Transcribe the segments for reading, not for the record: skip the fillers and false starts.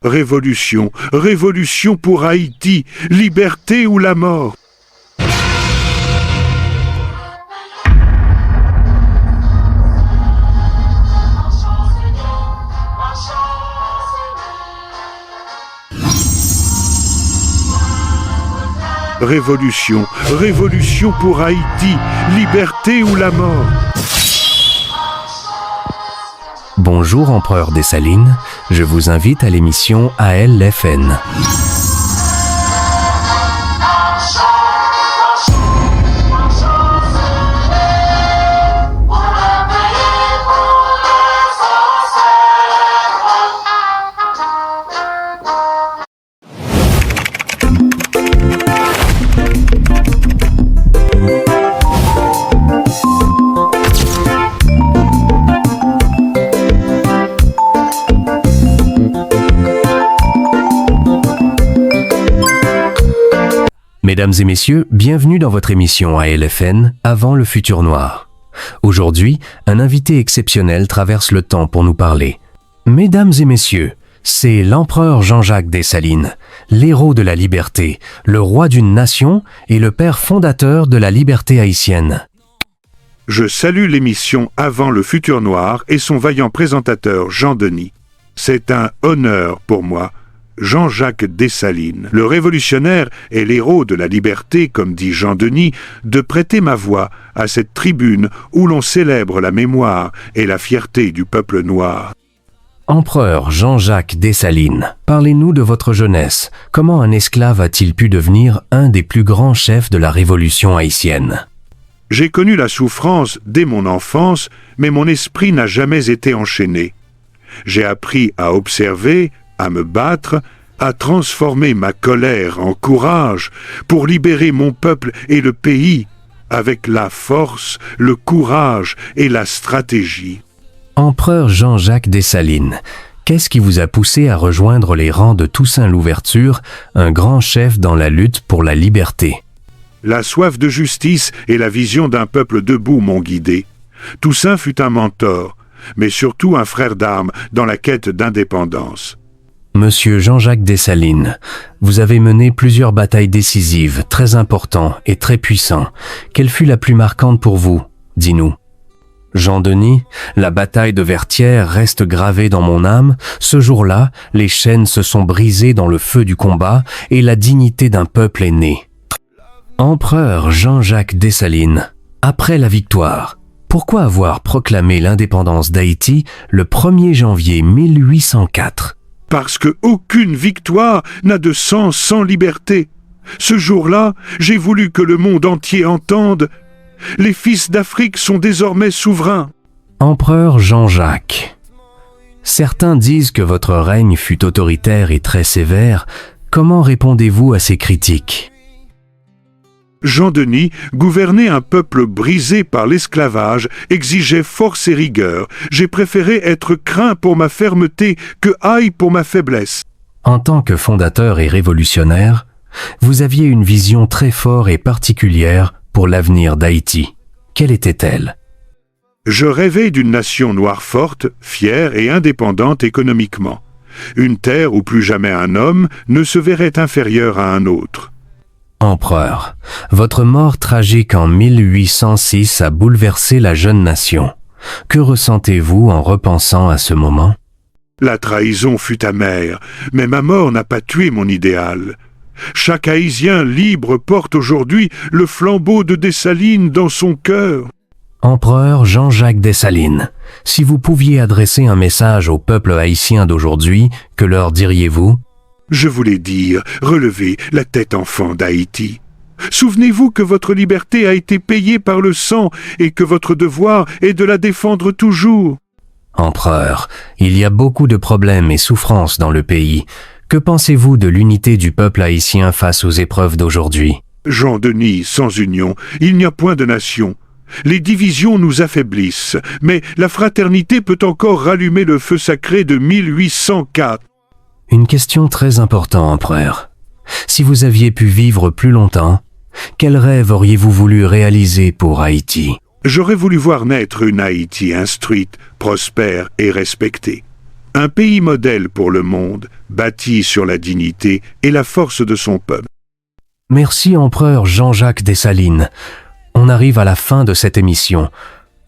Révolution, révolution pour Haïti, liberté ou la mort. Révolution, révolution pour Haïti, liberté ou la mort. Bonjour Empereur Dessalines, je vous invite à l'émission ALFN. Mesdames et messieurs, bienvenue dans votre émission ALFN, Avant le futur noir. Aujourd'hui, un invité exceptionnel traverse le temps pour nous parler. Mesdames et messieurs, c'est l'empereur Jean-Jacques Dessalines, l'héros de la liberté, le roi d'une nation et le père fondateur de la liberté haïtienne. Je salue l'émission Avant le futur noir et son vaillant présentateur Jean Denis. C'est un honneur pour moi, Jean-Jacques Dessalines, le révolutionnaire et l'héros de la liberté, comme dit Jean Denis, de prêter ma voix à cette tribune où l'on célèbre la mémoire et la fierté du peuple noir. Empereur Jean-Jacques Dessalines, parlez-nous de votre jeunesse. Comment un esclave a-t-il pu devenir un des plus grands chefs de la révolution haïtienne ? J'ai connu la souffrance dès mon enfance, mais mon esprit n'a jamais été enchaîné. J'ai appris à observer, à me battre, à transformer ma colère en courage pour libérer mon peuple et le pays avec la force, le courage et la stratégie. Empereur Jean-Jacques Dessalines, qu'est-ce qui vous a poussé à rejoindre les rangs de Toussaint Louverture, un grand chef dans la lutte pour la liberté? La soif de justice et la vision d'un peuple debout m'ont guidé. Toussaint fut un mentor, mais surtout un frère d'armes dans la quête d'indépendance. Monsieur Jean-Jacques Dessalines, vous avez mené plusieurs batailles décisives, très importantes et très puissantes. Quelle fut la plus marquante pour vous? Dis-nous. Jean Denis, la bataille de Vertières reste gravée dans mon âme. Ce jour-là, les chaînes se sont brisées dans le feu du combat et la dignité d'un peuple est née. Empereur Jean-Jacques Dessalines, après la victoire, pourquoi avoir proclamé l'indépendance d'Haïti le 1er janvier 1804? Parce qu'aucune victoire n'a de sens sans liberté. Ce jour-là, j'ai voulu que le monde entier entende. Les fils d'Afrique sont désormais souverains. Empereur Jean-Jacques, certains disent que votre règne fut autoritaire et très sévère. Comment répondez-vous à ces critiques? Jean Denis, gouverner un peuple brisé par l'esclavage, exigeait force et rigueur. J'ai préféré être craint pour ma fermeté que haï pour ma faiblesse. En tant que fondateur et révolutionnaire, vous aviez une vision très forte et particulière pour l'avenir d'Haïti. Quelle était-elle? Je rêvais d'une nation noire forte, fière et indépendante économiquement. Une terre où plus jamais un homme ne se verrait inférieur à un autre. Empereur, votre mort tragique en 1806 a bouleversé la jeune nation. Que ressentez-vous en repensant à ce moment? La trahison fut amère, mais ma mort n'a pas tué mon idéal. Chaque Haïtien libre porte aujourd'hui le flambeau de Dessalines dans son cœur. Empereur Jean-Jacques Dessalines, si vous pouviez adresser un message au peuple haïtien d'aujourd'hui, que leur diriez-vous? Je voulais dire, relevez la tête enfant d'Haïti. Souvenez-vous que votre liberté a été payée par le sang et que votre devoir est de la défendre toujours. Empereur, il y a beaucoup de problèmes et souffrances dans le pays. Que pensez-vous de l'unité du peuple haïtien face aux épreuves d'aujourd'hui? Jean Denis, sans union, il n'y a point de nation. Les divisions nous affaiblissent, mais la fraternité peut encore rallumer le feu sacré de 1804. Une question très importante, empereur. Si vous aviez pu vivre plus longtemps, quel rêve auriez-vous voulu réaliser pour Haïti? J'aurais voulu voir naître une Haïti instruite, prospère et respectée. Un pays modèle pour le monde, bâti sur la dignité et la force de son peuple. Merci, empereur Jean-Jacques Dessalines. On arrive à la fin de cette émission.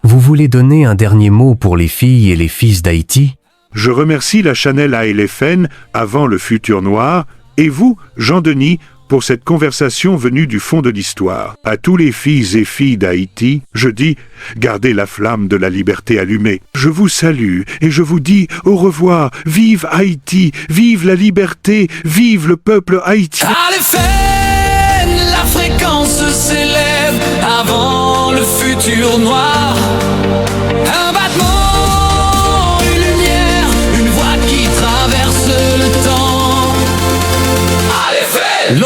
Vous voulez donner un dernier mot pour les filles et les fils d'Haïti? Je remercie la Channel ALFN, avant le futur noir, et vous, Jean-Denis, pour cette conversation venue du fond de l'histoire. À tous les filles et filles d'Haïti, je dis, gardez la flamme de la liberté allumée. Je vous salue et je vous dis au revoir. Vive Haïti, vive la liberté, vive le peuple haïtien. La fréquence s'élève avant le futur noir. Un battement, une lumière, une voix qui traverse le temps. Allez, fais!